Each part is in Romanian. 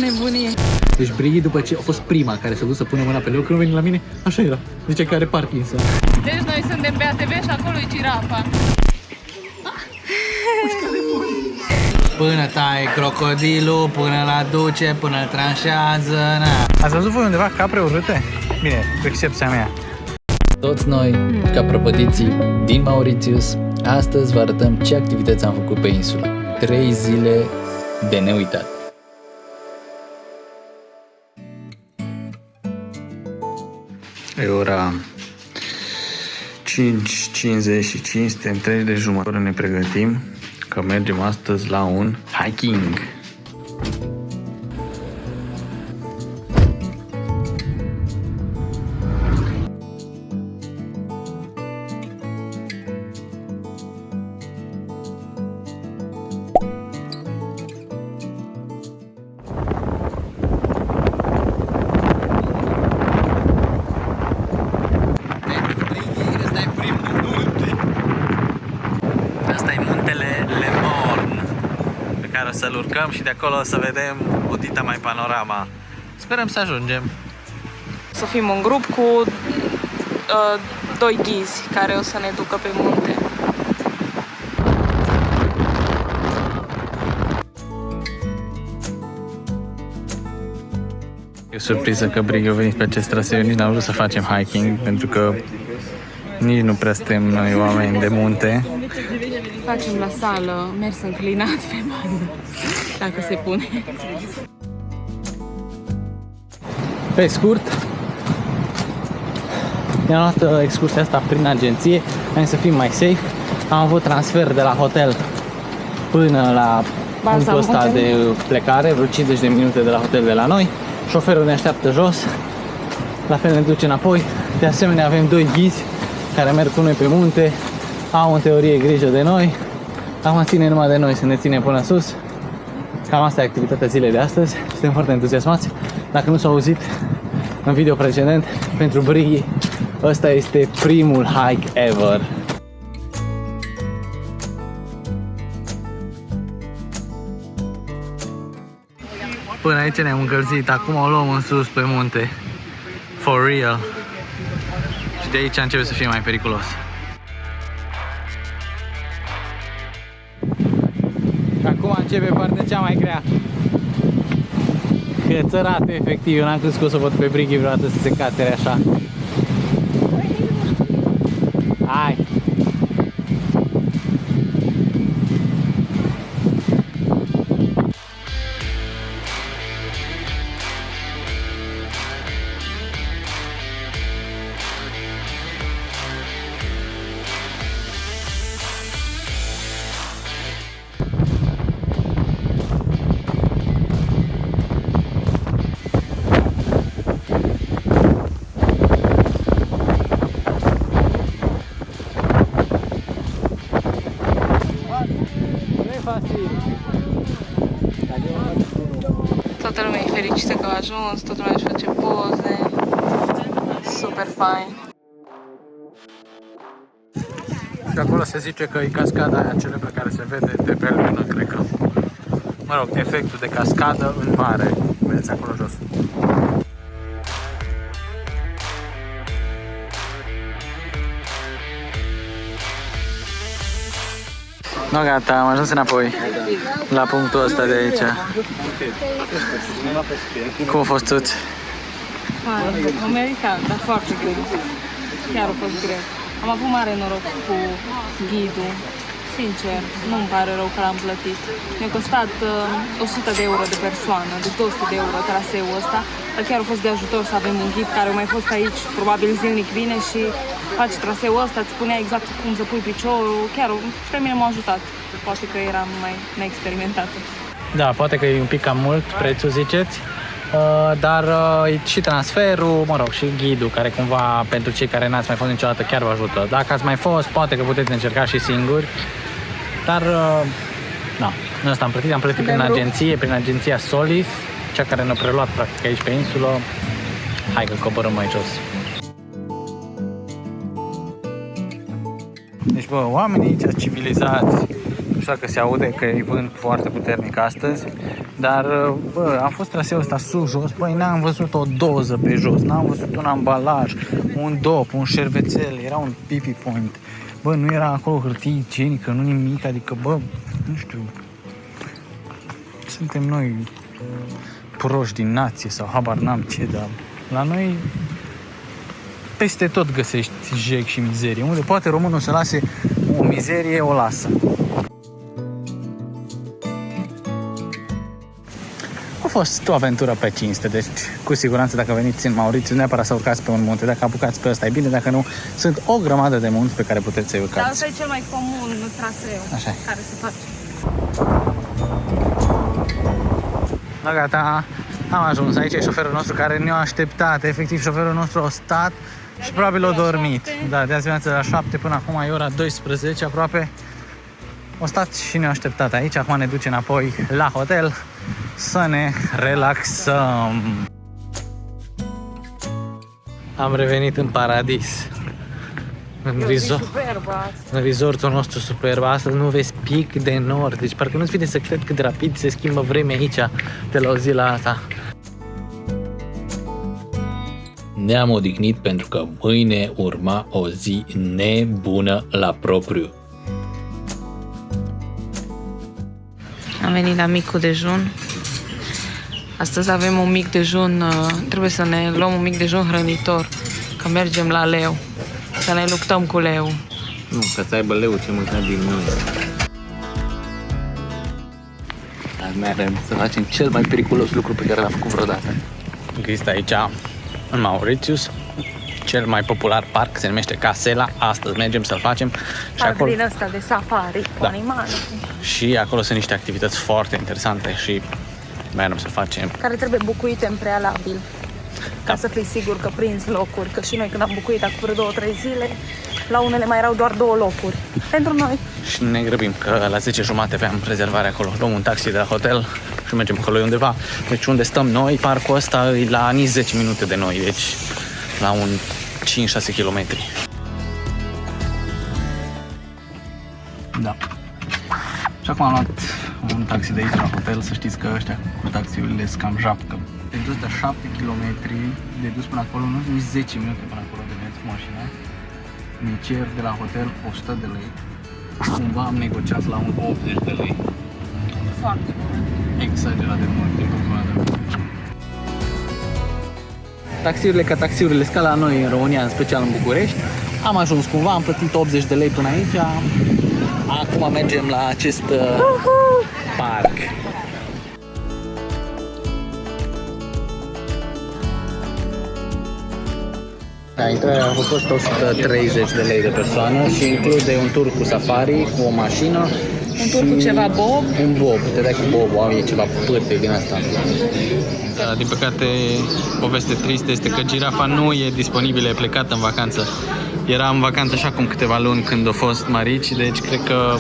nebunie. Deci Brighi, după ce a fost prima care s-a dus să pună mâna pe loc, când a venit la mine, așa era. Zice că are Parkinson. Deci noi suntem pe ATV și acolo e girafa. Până taie crocodilul, până la duce, până îl tranșează, na. Ați văzut voi undeva capre urâte? Bine, cu excepția mea. Toți noi, ca prăpădiții din Mauritius, astăzi vă arătăm ce activități am făcut pe insulă. 3 zile de neuitat. E ora 5:55, suntem 3 de jumătate, ne pregătim că mergem astăzi la un hiking. Să-l urcăm și de acolo să vedem o dita mai panorama. Sperăm să ajungem. Să fim un grup cu 2 ghizi care o să ne ducă pe munte. E o surpriză că Brighi a venit pe acest traseu. Nici n-am vrut să facem hiking, pentru că nici nu prea suntem noi oameni de munte. Facem la sală, mers înclinat pe bază, dacă se pune. Pe scurt, ne-am luat excursia asta prin agenție, am să fim mai safe. Am avut transfer de la hotel până la punctul ăsta de plecare, vreo 50 de minute de la hotel de la noi. Șoferul ne așteaptă jos, la fel ne duce înapoi. De asemenea avem 2 ghizi care merg cu noi pe munte, au în teorie grijă de noi. Acum ține numai de noi să ne ținem până sus. Cam asta e activitatea zilei de astăzi. Suntem foarte entuziasmați. Dacă nu s-a auzit în video precedent, pentru Brighi, ăsta este primul hike ever. Până aici ne-am încălzit, acum o luăm în sus pe munte. For real. Și de aici începe să fie mai periculos. Acum începe partea cea mai grea. Cățărate, efectiv. Eu n-am crezut că o să văd pe Brighi vreodată să se catere așa. Hai! Toată lumea e fericită că a ajuns, toată lumea își face poze. Super fain. Și acolo se zice că e cascada aia celebră care se vede de pe lună, cred că. Mă rog, efectul de cascadă în mare. Vedeți acolo jos. No, gata, am ajuns înapoi la punctul ăsta de aici. Cum a fost tot? Fain, am meritat, dar foarte greu. Chiar a fost greu. Am avut mare noroc cu ghidul. Sincer, nu-mi pare rău că l-am plătit. Mi-a costat 100 de euro de persoană, de 200 de euro traseul ăsta, dar chiar a fost de ajutor să avem un ghid care a mai fost aici, probabil zilnic vine și face traseul ăsta, îți spunea exact cum să pui piciorul, chiar pe mine m-a ajutat. Poate că eram mai neexperimentată. Da, poate că e un pic cam mult prețul, ziceți, dar e și transferul, mă rog, și ghidul, care cumva pentru cei care n-ați mai fost niciodată chiar vă ajută. Dacă ați mai fost, poate că puteți încerca și singuri, dar nu, ăsta am plătit prin agenția Solis, cea care ne-a preluat practic aici pe insulă. Hai că coborâm mai jos. Deci, bă, oamenii aici civilizați știu dacă se aude că e vânt foarte puternic astăzi, dar bă, a fost traseul ăsta sus-jos, băi, n-am văzut o doză pe jos, n-am văzut un ambalaj, un dop, un șervețel, era un pipi point. Bă, nu era acolo hârtie igienică, nu nimic, adică, bă, nu știu, suntem noi proști din nație sau habar n-am ce, dar la noi peste tot găsești jec și mizerie. Unde poate românul să lase o mizerie, o lasă. A fost o aventură pe cinste, deci cu siguranță dacă veniți în Mauritius, neapărat să urcați pe un munte. Dacă apucați pe ăsta e bine, dacă nu, sunt o grămadă de munți pe care puteți să-i urcați. Dar asta e cel mai comun traseu care se face. Da, gata, am ajuns. Aici e șoferul nostru care ne-a așteptat. Efectiv, șoferul nostru a stat și probabil a dormit. Da, de azi dimineața de la 7 până acum e ora 12 aproape. A stat și ne-a așteptat aici. Acum ne duce înapoi la hotel să ne relaxăm. Am revenit în paradis. În resortul nostru superb. Astăzi nu vezi pic de nord. Deci parcă nu-ți vine să cred cât de rapid se schimbă vremea aici de la o zi la alta. Ne-am odihnit pentru că mâine urma o zi nebună la propriu. Am venit la micul dejun. Astăzi avem un mic dejun, trebuie să ne luăm un mic dejun hrănitor, că mergem la leu, să ne luptăm cu leu. Nu, ca să aibă leu ce mânca din noi. Dar mergem să facem cel mai periculos lucru pe care l-am făcut vreodată. Există aici, în Mauritius, cel mai popular parc, se numește Casela. Astăzi mergem să-l facem. Și acolo din ăsta de safari cu animale. Și acolo sunt niște activități foarte interesante și mergem să facem. Care trebuie bucuite în prealabil. Ca să fii sigur că prinzi locuri. Că și noi când am bucuit acum vreo 2-3 zile, la unele mai erau doar 2 locuri. Pentru noi. Și ne grăbim că la 10:30 aveam rezervare acolo. Luăm un taxi de la hotel și mergem acolo undeva. Deci unde stăm noi, parcul ăsta e la nici 10 minute de noi. Deci la un 5-6 km. Da. Și acum am luat un taxi de aici la hotel. Să știți că ăștia cu taxiurile sunt cam japcă. De dus de 7 km, de dus până acolo, nu nici 10 minute până acolo de mers cu mașina. Mi cer de la hotel 100 de lei. Cumva am negociat la un 80 de lei. Foarte bun. Exagerat de mult din punctul meu de vedere. Taxiurile ca taxiurile ca la noi în România, în special în București. Am ajuns cumva, am plătit 80 de lei până aici. Acum mergem la acest parc. Da, intrarea a fost 130 de lei de persoană și include un tur cu safari, cu o mașină. Un tur cu ceva bob. Un bob, te dai cu bobul, e ceva pârte din asta. Da, din păcate, poveste tristă este că girafa nu e disponibilă, e plecată în vacanță. Era în vacanță așa acum câteva luni când a fost Marici, deci cred că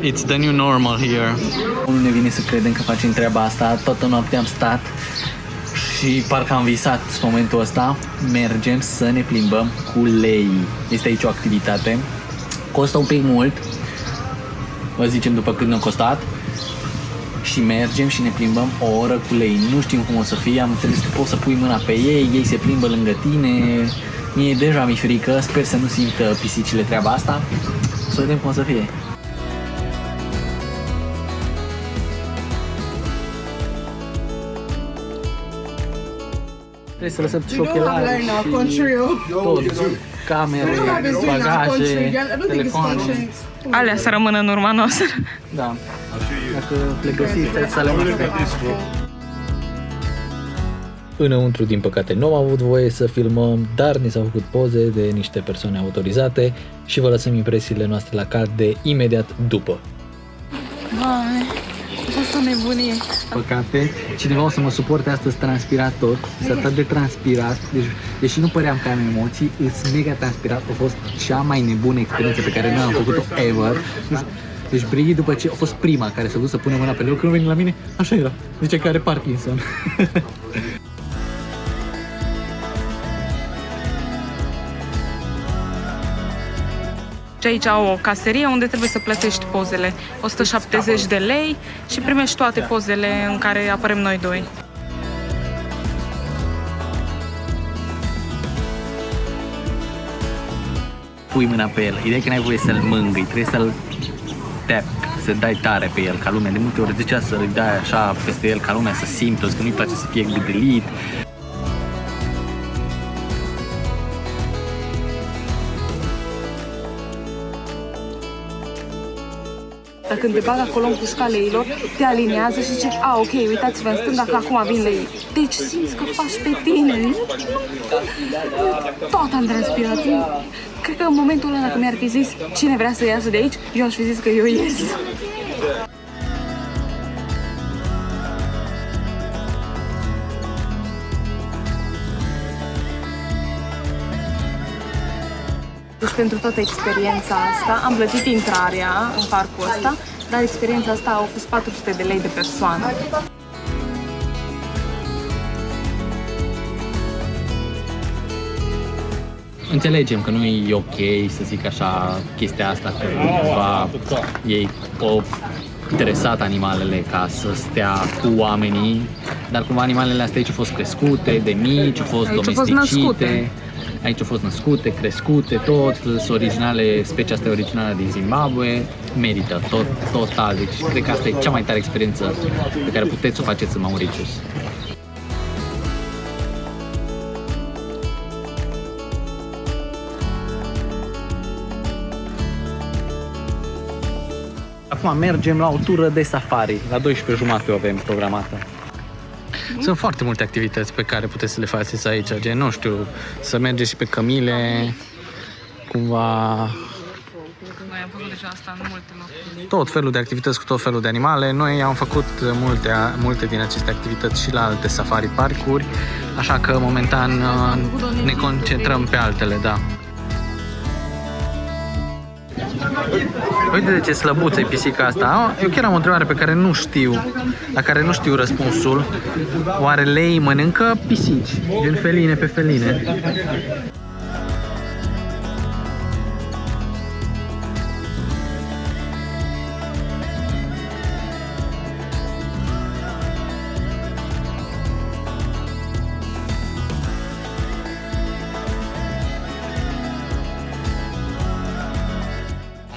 it's the new normal here. Nu ne vine să credem că facem treaba asta, toată noaptea am stat și parcă am visat momentul ăsta. Mergem să ne plimbăm cu lei. Este aici o activitate. Costă un pic mult. Vă zicem după cât ne-a costat. Și mergem și ne plimbăm o oră cu lei. Nu știm cum o să fie. Am înțeles că poți să pui mâna pe ei, ei se plimbă lângă tine. Mie deja mi-e frică. Sper să nu simtă pisicile treaba asta. Să vedem cum o să fie. Trebuie să lăsăm și ochelari și tot, camere, bagaje, telefoane. Alea să rămână în urma noastră. Da. Dacă le găsiți, trebuie să le uite. Înăuntru, din păcate, nu am avut voie să filmăm, dar ni s-au făcut poze de niște persoane autorizate și vă lăsăm impresiile noastre la card de imediat după. Doamne, a fost o nebunie. Păcate, cineva o să mă suporte astăzi transpirat tot, s-a atât de transpirat, deci, deși nu păream că am emoții, îs mega transpirat, a fost cea mai nebună experiență pe care noi am făcut-o ever. Deci Brighi, după ce a fost prima care s-a dus să pune mâna pe leu, când veni la mine, așa era, zice că are Parkinson. Și aici au o caserie unde trebuie să plătești pozele. 170 de lei și primești toate pozele în care apărem noi doi. Pui mâna pe el. Ideea e că n-ai voie să-l mângâi, trebuie să-l tap, să dai tare pe el ca lumea. De multe ori zicea să-l dai așa peste el ca lumea să simtă, că nu-i place să fie gâdelit. Dar când te bag acolo în pușca leilor, te aliniază și zici, ok, uitați-vă în stânga că acum vin lei. Deci simți că faci pe tine. Tot am transpirat. Cred că în momentul ăla, dacă mi-ar fi zis cine vrea să iasă de aici, eu aș fi zis că eu ies. Deci pentru toată experiența asta am plătit intrarea în parcul ăsta, dar experiența asta a fost 400 de lei de persoană. Înțelegem că nu e ok să zic așa chestia asta, că cumva ei au interesat animalele ca să stea cu oamenii, dar cumva animalele astea aici au fost crescute de mici, au fost domesticite. Aici au fost născute, crescute, tot, sunt originale, specia asta e originală din Zimbabwe, merită total, deci cred că asta e cea mai tare experiență pe care puteți să o faceți în Mauritius. Acum mergem la o tură de safari, la 12:30 o avem programată. Sunt foarte multe activități pe care puteți să le faceți aici, gen, nu știu, să mergeți și pe cămile, cumva... Noi am făcut deja asta în multe locuri. Tot felul de activități cu tot felul de animale. Noi am făcut multe din aceste activități și la alte safari parcuri, așa că momentan ne concentrăm pe altele, da. Uite de ce slăbuță e pisica asta. Eu chiar am o întrebare pe care nu știu, la care nu știu răspunsul. Oare lei mănâncă pisici, gen feline pe feline?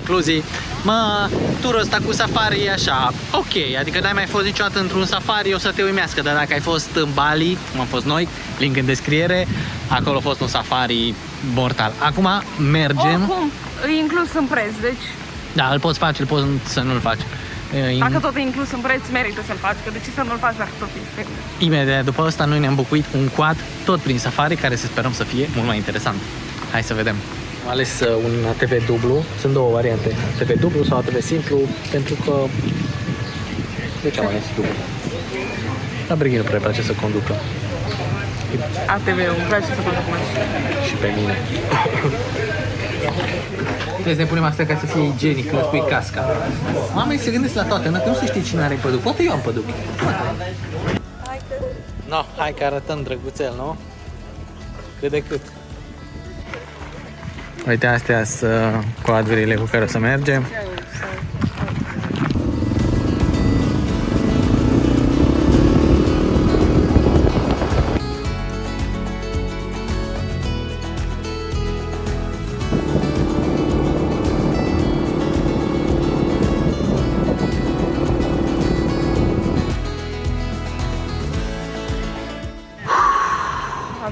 Concluzii, turul ăsta cu safari e așa, ok, adică n-ai mai fost niciodată într-un safari, o să te uimească, dar dacă ai fost în Bali, cum am fost noi, link în descriere, acolo a fost un safari mortal. Acum mergem... Oricum, e inclus în preț, deci... Da, îl poți face, îl poți să nu-l faci. Dacă tot e inclus în preț, merită să-l faci, că de ce să nu-l faci dacă tot e inclus? Imediat după asta noi ne-am bucuit un quad tot prin safari, care să sperăm să fie mult mai interesant. Hai să vedem. Am ales un ATV dublu, sunt două variante, ATV dublu sau ATV simplu, pentru că... De ce am ales dublu? La Brighi nu prea place să conducă. ATV-ul, îmi place să conduc mașini. Și pe mine. Trebuie să ne punem asta ca să fie igienic, când îți pui casca. Oamenii se gândesc la toate, nu se știe cine are păduc. Poate eu am păduc. No, hai că arătăm drăguțel, nu? Cât de cât. Uite, astea sunt coadverile cu care o să mergem.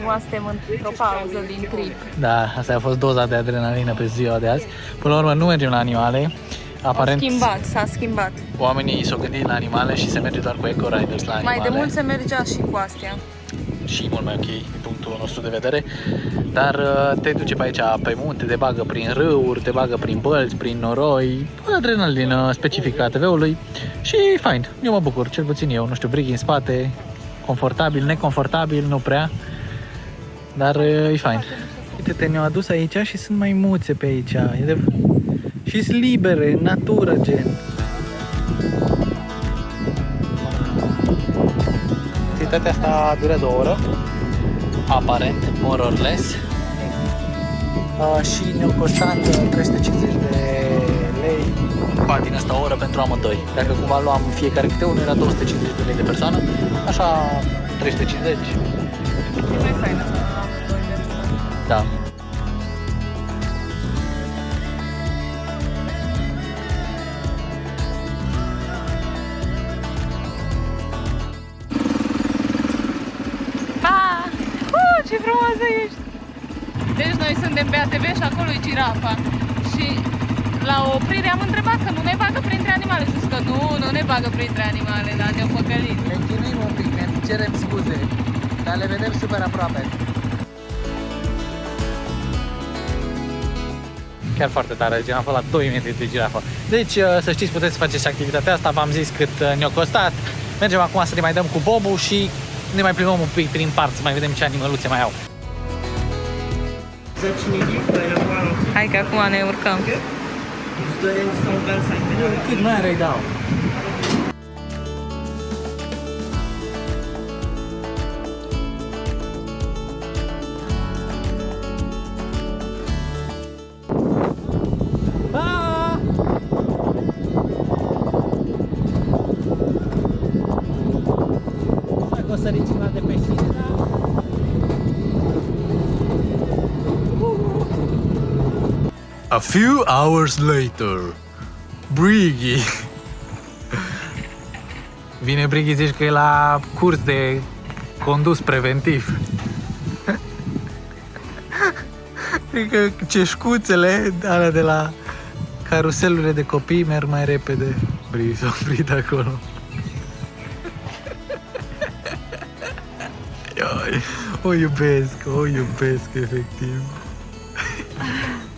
Acum suntem într-o pauză din trip. Da, asta a fost doza de adrenalină pe ziua de azi. Până la urmă nu mergem la animale. Aparent S-a schimbat. Oamenii s-au gândit la animale și se merge doar cu eco-riders la animale. Mai de mult se mergea și cu astea. Și mult mai ok din punctul nostru de vedere. Dar te duce pe aici pe munte, te bagă prin râuri, te bagă prin bălți, prin noroi. O adrenalină specifică ATV-ului și e fain. Eu mă bucur, cel puțin eu. Nu știu, brighi în spate, confortabil, neconfortabil, nu prea. Dar e fain. Uite-te, ne-au adus aici și sunt maimuțe pe aici. Și sunt libere, în natură, gen. Activitatea asta durează o oră, aparent, more or less. și ne-au costat 350 de lei din asta o oră pentru amândoi. Dacă cumva luam fiecare câte unul, era 250 de lei de persoană, așa 350. E mai faină să am doi de Da. Pa! Ce frumoasă ești! Deci noi suntem pe ATV și acolo e girafa. Și la oprire am întrebat că nu ne bagă printre animale. Și zis că nu ne bagă printre animale, dar ne-au păcălit. Ne chinuim un pic, ne cerem scuze, dar le vedem super aproape. Chiar foarte tare, girafa la 2 metri de girafă. Deci, să știți, puteți să faceți activitatea asta, v-am zis cât ne-a costat. Mergem acum să ne mai dăm cu bobul și ne mai plimbăm un pic prin parc, să mai vedem ce animăluțe mai au. Hai că acum ne urcăm. Cât mai are, dau? O săricina de pe șină. A few hours later, Briggy. Vine Briggy, zici că e la curs de condus preventiv. Adică ceșcuțele alea de la caruselurile de copii merg mai repede. Briggy s-a oprit acolo. O iubesc efectiv.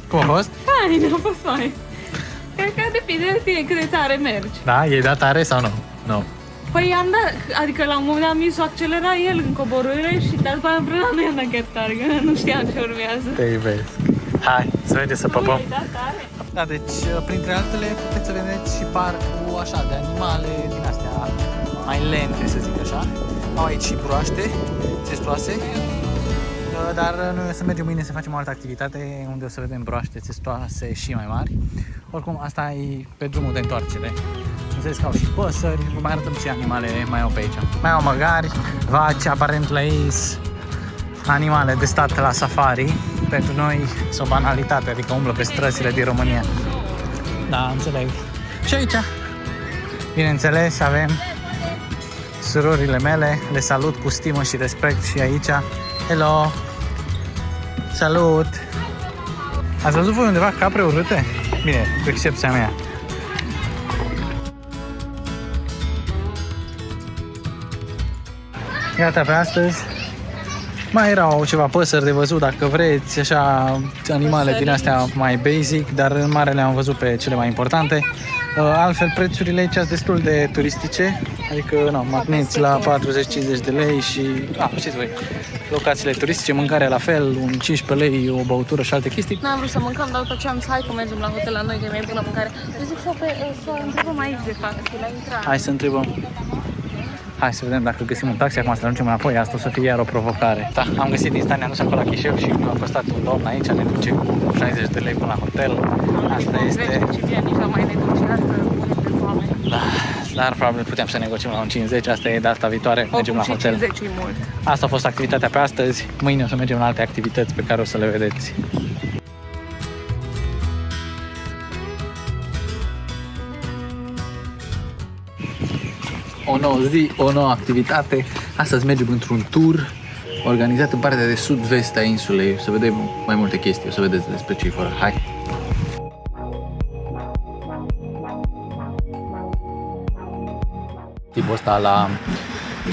Cum a fost? Fain, a fost fain. Cred că depinde de tine cât de tare mergi. Da? E dat tare sau nu? Nu. Păi am dat, adică la un moment dat mi s-o accelera el în coborâre și după aia împreună nu i-am dat chiar tare, că nu știam ce urmează. Te iubesc. Hai, să mergem să păpăm. Nu, e dat tare. Da, deci printre altele puteți să vedeți și parcul așa de animale din astea mai lente, să zic așa. Au aici și broaște țestoase, dar noi o să mergem mâine să facem o altă activitate unde o să vedem broaște țestoase și mai mari. Oricum, asta e pe drumul de întoarcere. Înțeles că au și păsări, vă mai arătăm ce animale mai au pe aici. Mai au măgari, vaci, aparent la ei animale de stat la safari. Pentru noi sunt o banalitate, adică umblă pe străzile din România. Da, înțeleg. Și aici, bineînțeles, avem surorile mele, le salut cu stimă și respect și aici. Hello! Salut! Ați văzut voi undeva capre urâte? Bine, cu excepția mea. Gata pe astăzi. Mai erau ceva păsări de văzut dacă vreți, așa animale din astea mai basic, dar în mare le-am văzut pe cele mai importante. Altfel, prețurile aici sunt destul de turistice, adică magneți la 40-50 de lei și, știți voi, locațiile turistice, mâncarea la fel, un 15 lei, o băutură și alte chestii. N-am vrut să mâncăm, dar după ce am zis, hai că mergem la hotel la noi, că e mai bună mâncare. Eu zic să întrebăm aici, de fapt, la intrare. Hai să întrebăm. Hai să vedem dacă găsim un taxi, acum să ajungem înapoi, asta o să fie iar o provocare. Da, am găsit instant, ne-am dus acolo la Chișeu și mi-a costat un domn aici, ne duce cu 60 de lei până la hotel. Asta este... mai negociată, de foame. Da, dar probabil putem să negociem la un 50, asta e data viitoare, mergem la hotel. 50 e mult. Asta a fost activitatea pe astăzi, mâine o să mergem la alte activități pe care o să le vedeți. O nouă zi, o nouă activitate. Astăzi mergem într-un tur organizat în partea de sud-vest a insulei. O să vedem mai multe chestii, o să vedeți despre ce e fără. Hai! Tipul ăsta la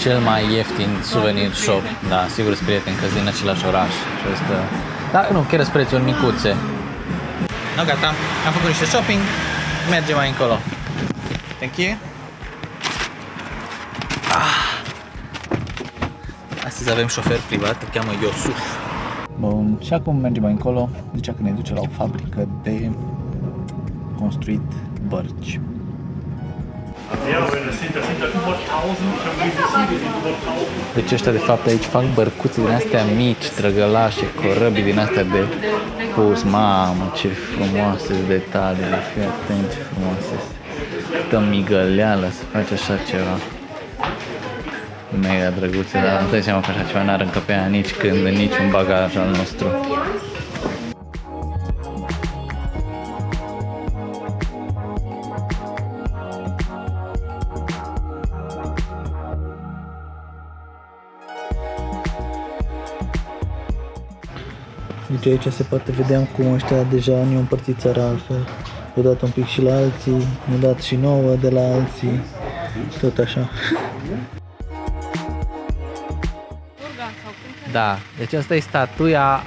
cel mai ieftin souvenir shop. Da, sigur sunt prieteni că din același oraș. Da, nu, chiar sunt prețuri micuțe. No, gata, am făcut niște shopping, mergem mai încolo. Thank you! Astăzi avem șofer privat, îl cheamă Iosuf. Bun, și acum mergem mai încolo, zicea că ne duce la o fabrică de construit bărci. Deci ăștia de fapt aici fac bărcuțe din astea mici, trăgălașe, corăbii din astea de spus, mamă, ce frumoase detaliile, fii atent ce frumoase. Câtă migăleală să faci așa ceva. Mega drăguțe, dar îmi dai seama că așa ceva n-ar încăpea nici când în niciun bagaj al nostru. Deci aici se poate vedea cum ăștia deja ne-au împărțit țara altfel. I-au dat un pic și la alții, ne-au dat și nouă de la alții, tot așa. Da, deci asta e statuia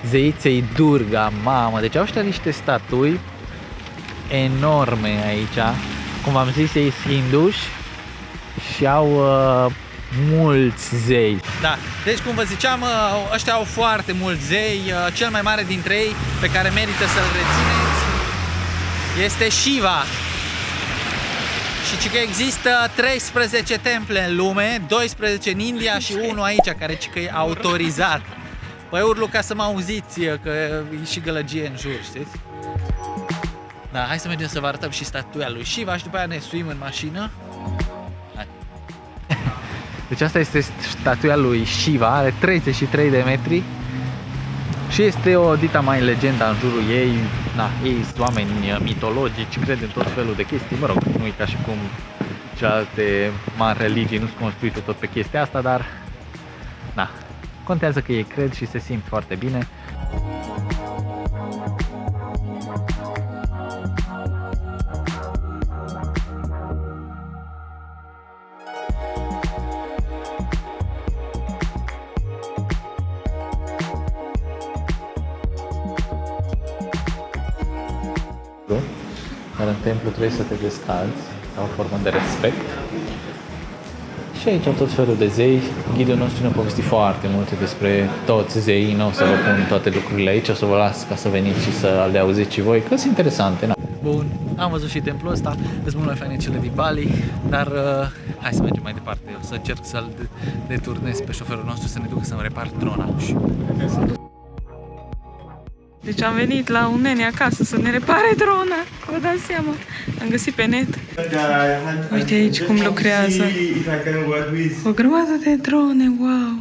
zeiței Durga, mamă, deci au ăștia niște statui enorme aici. Cum v-am zis, ei sunt hinduși și au mulți zei. Da, deci cum vă ziceam, ăștia au foarte mulți zei. Cel mai mare dintre ei, pe care merită să-l rețineți, este Shiva. Și că există 13 temple în lume, 12 în India și unul aici, care că e autorizat. Păi urlu ca să mă auziți, că e și gălăgie în jur, știți? Da, hai să mergem să vă arătăm și statuia lui Shiva și după aia ne suim în mașină. Hai. Deci asta este statuia lui Shiva, are 33 de metri și este o dita mai legenda în jurul ei. Da, ei sunt oameni mitologici, cred în tot felul de chestii, mă rog, nu e ca și cum celelalte mari religii nu sunt construite tot pe chestia asta, dar da, contează că ei cred și se simt foarte bine. Dar în templu trebuie să te descalzi, ca o formă de respect. Și aici au tot felul de zei. Ghidul nostru ne-a povestit foarte multe despre toți zeii, nu o să vă pun toate lucrurile aici, o să vă las ca să veniți și să le auziți și voi, că sunt interesante. Na. Bun, am văzut și templul ăsta, sunt mult mai faine cele din Bali, dar hai să mergem mai departe. O să încerc să-l deturnez pe șoferul nostru să ne ducă să-mi repar drona. Deci am venit la un nene acasă să ne repare drona. Vă dați seama. Am găsit pe net. Uite aici cum lucrează. O grămadă de drone, wow!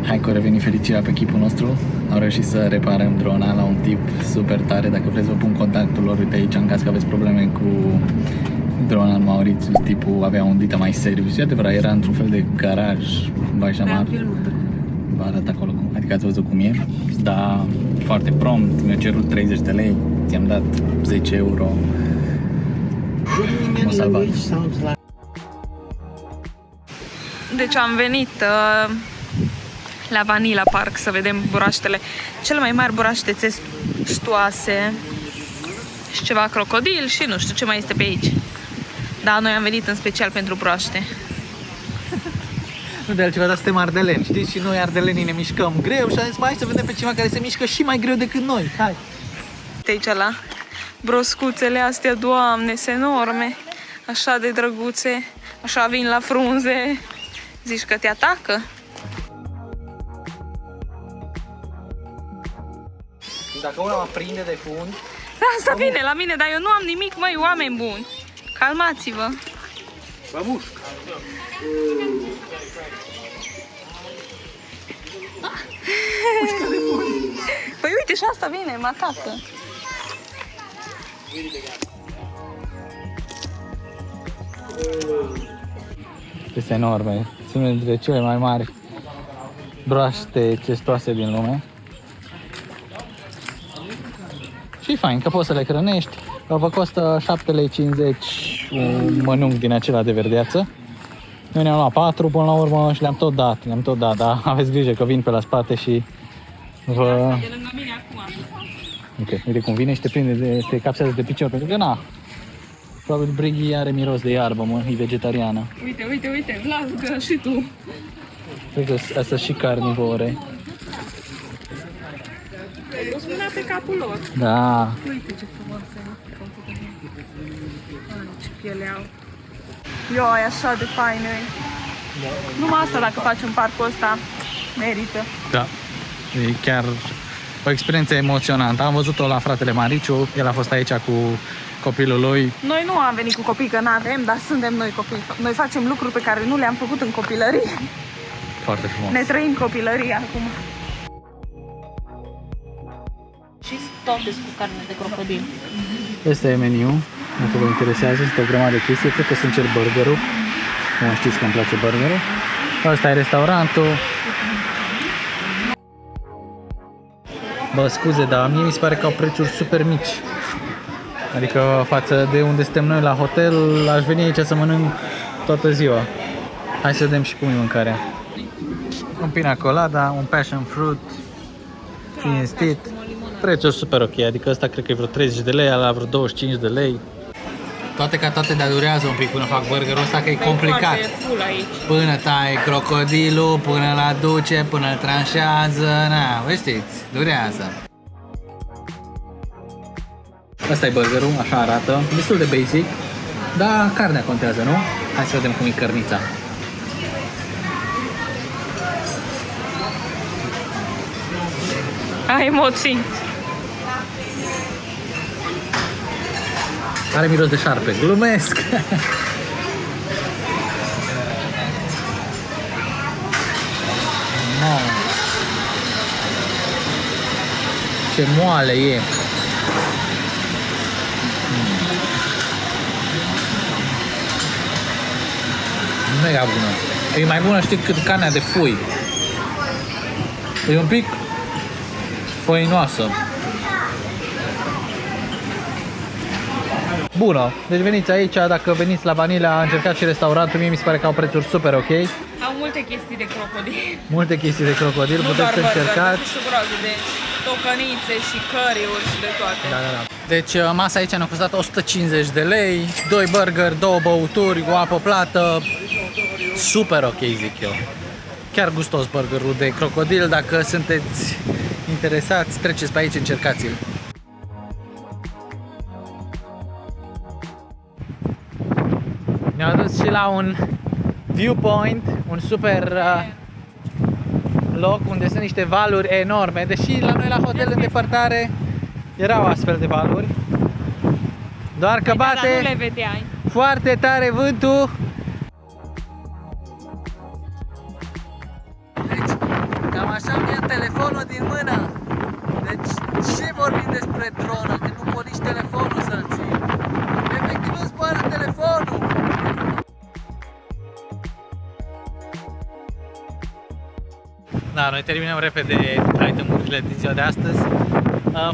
Hai că a revenit fericirea pe chipul nostru. Am reușit să reparăm drona la un tip super tare. Dacă vreți vă pun contactul lor, uite aici, în caz că aveți probleme cu drona în Mauritius, tipul avea un dita mai service. E adevărat, era într-un fel de garaj, Bajamar. Vă arăt acolo, adică ați văzut cum e. Da, foarte prompt, mi-a cerut 30 de lei, ți-am dat 10 euro. M-a salvat. Deci am venit la Vanilla Park să vedem buraștele, cele mai mari buraște testuoase și ceva crocodil și nu știu ce mai este pe aici. Da, noi am venit în special pentru broaște. Nu de altceva, dar suntem ardeleni, știți? Și noi ardelenii ne mișcăm greu și am zis, mai hai să vedem pe cineva care se mișcă și mai greu decât noi. Hai! Uite aici la broscuțele astea, Doamne, sunt enorme, așa de drăguțe, așa vin la frunze. Zici că te atacă? Dacă una mă prinde de fund... Da, asta vine la mine, dar eu nu am nimic, măi, oameni buni. Calmați-vă. Vă mușc. Păi uite, și asta vine, mă atacă. Este enorme. Sunt unul dintre cele mai mari broaște testoase din lume. Și e fain că poți să le hrănești. Vă costă 7,50 lei un mănunchi din acela de verdeață. Noi ne-am luat 4 până la urmă și le-am tot dat, dar aveți grijă că vin pe la spate și vă... E lângă mine acum. Ok, uite cum vine și te prinde, te capsează de picior, pentru că na, probabil Brighi are miros de iarbă, mă, e vegetariană. Uite, Vlad, și tu. Cred că asta și carnivore. O spune pe capul lor. Da. Uite ce frumos e. Ce piele au. Ioi, așa de fain e. Numai asta, dacă facem parcul ăsta, merită. Da, e chiar o experiență emoționantă. Am văzut-o la fratele Mariciu, el a fost aici cu copilul lui. Noi nu am venit cu copii, că n-avem, dar suntem noi copii. Noi facem lucruri pe care nu le-am făcut în copilărie. Foarte frumos. Ne trăim copilăria acum. Și toate cu carne de crocodil. Este meniu, dacă vă interesează, sunt o grămadă de chestii. Cred că să încerc burgerul. Nu știți că îmi place burgerul. Ăsta e restaurantul. Bă, scuze, dar mie mi se pare că au prețuri super mici. Adică față de unde suntem noi la hotel, aș veni aici să mănânc toată ziua. Hai să vedem și cum e mâncarea. Un pina colada, un passion fruit, fiinstit. Prețuri super ok, adică ăsta cred că e vreo 30 de lei, ala vreo 25 de lei. Toate ca toate, dar durează un pic până fac burgerul ăsta, că e complicat. Până tai crocodilul, până la duce, până îl tranșează, na, știți, durează. Asta e burgerul, așa arată, destul de basic, dar carnea contează, nu? Hai să vedem cum e cărnița. Ai emoții. Are miros de șarpe, glumesc! No. Ce moale e! Mega bună! E mai bună, știi, cât carnea de pui. E un pic făinoasă. Bună! Deci veniți aici, dacă veniți la Vanilla, încercați și restaurantul, mie mi se pare că au prețuri super ok. Au multe chestii de crocodil. Multe chestii de crocodil, puteți să încercați. Și de tocănițe și căriuri și de toate. Da, da, da. Deci masa aici ne-a costat 150 de lei, 2 burger, 2 băuturi, o apă plată. Super ok, zic eu. Chiar gustos burgerul de crocodil, dacă sunteți interesați, treceți pe aici, încercați-l. Ne-au dus și la un viewpoint, un super loc unde sunt niște valuri enorme, deși la noi la hotel în depărtare erau astfel de valuri. Doar că bate nu le vedeai. foarte tare vântul. Deci, cam așa mi-a telefonul din mână. Deci, ce vorbim despre dronă? Că nu pot nici telefonul să-l ții. Efectiv îmi zboară telefonul. Da, noi terminăm repede item-urile din ziua de astăzi.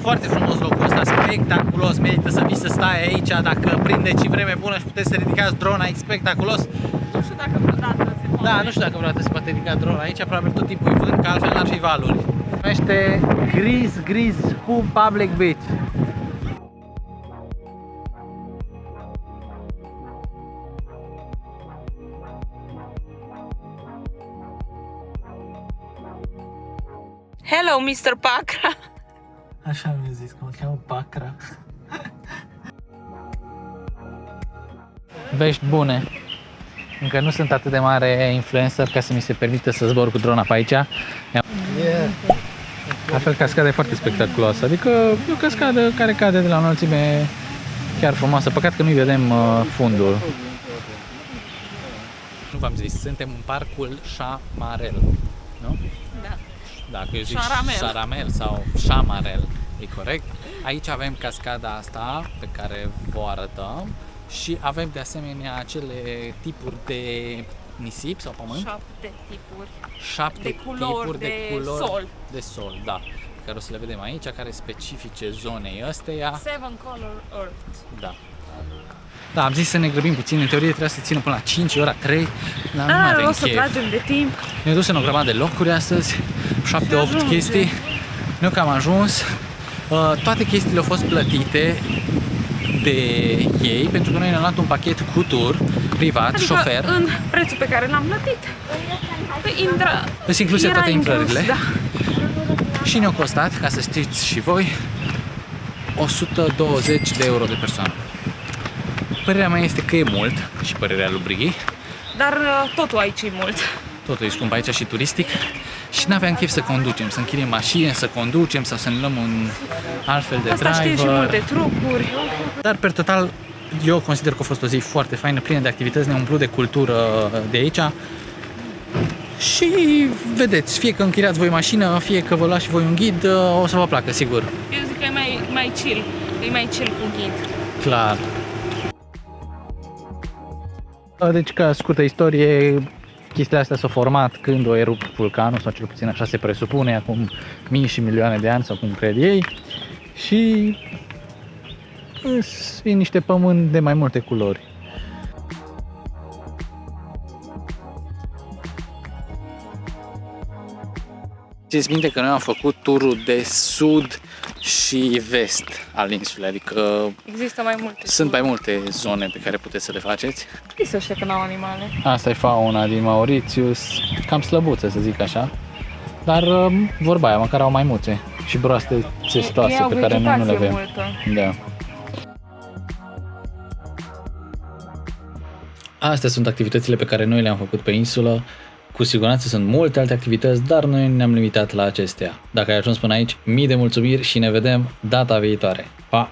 Foarte frumos locul ăsta, spectaculos, merită să vii să stai aici, dacă prindeți vreme bună și puteți să ridicați drona, e spectaculos. Nu știu dacă vreodată se poate. Da, nu știu dacă vreodată se poate ridica drona aici, probabil tot timpul e vânt, că altfel n-ar fi valuri. Numește Gris Hub Public Beach. Hello, Mr. Pacra. Așa mi-a zis, că mă cheamă Pacra. Vești bune. Încă nu sunt atât de mare influencer ca să mi se permită să zbor cu drona pe aici. La fel, cascada e foarte spectaculoasă, adică e o cascadă care cade de la o înălțime chiar frumoasă. Păcat că nu-i vedem fundul. Nu v-am zis, suntem în parcul Chamarel, nu? Da. Dacă eu zic Charamel. Charamel sau Chamarel, e corect. Aici avem cascada asta pe care vă arătăm și avem de asemenea acele tipuri de nisip sau pământ. 7 tipuri. 7 de culori tipuri de culori sol. de sol, da. Care o să le vedem aici, care specifice zonei ăsteia. 7 color earth. Da. Da, am zis să ne grăbim puțin, în teorie trebuia să țină până la 5, ora 3, dar nu avem o să chef. tragem de timp. Ne-am dus în o grămadă de locuri astăzi, 7-8 chestii. Nu că am ajuns. Toate chestiile au fost plătite de ei, pentru că noi ne-am luat un pachet cu tur privat, Adică șofer. în prețul pe care l-am plătit. Îți incluse toate intrările. Da. Și ne-a costat, ca să știți și voi, 120 de euro de persoană. Părerea mea este că e mult și părerea lui Brighi. Dar totul aici e mult. Totul e scump aici și turistic și n-aveam chef să conducem, să închiriem mașini, să conducem sau să ne luăm un alt fel de Asta driver. știe și multe trucuri. Dar, per total, eu consider că a fost o zi foarte faină, plină de activități, ne umplu de cultură de aici. Și vedeți, fie că închiriați voi mașină, fie că vă luați voi un ghid, o să vă placă, sigur. Eu zic că e mai chill. E mai chill cu ghid. Clar. Deci, ca scurtă istorie, chestia asta s-a format când a erupt vulcanul, sau cel puțin așa se presupune, acum mii și milioane de ani, sau cum cred ei. Și e niște pământ de mai multe culori. Țineți minte că noi am făcut turul de sud și vest al insulei, adică Există mai multe. sunt mai multe zone pe care puteți să le faceți. Să știe că n-au animale. Asta e fauna din Mauritius, cam slăbuță să zic așa, dar vorba aia, măcar au maimuțe și broaste țestoase Ei au pe care noi nu le vegetație avem. multă. Da. Astea sunt activitățile pe care noi le-am făcut pe insulă. Cu siguranță sunt multe alte activități, dar noi ne-am limitat la acestea. Dacă ai ajuns până aici, mii de mulțumiri și ne vedem data viitoare. Pa!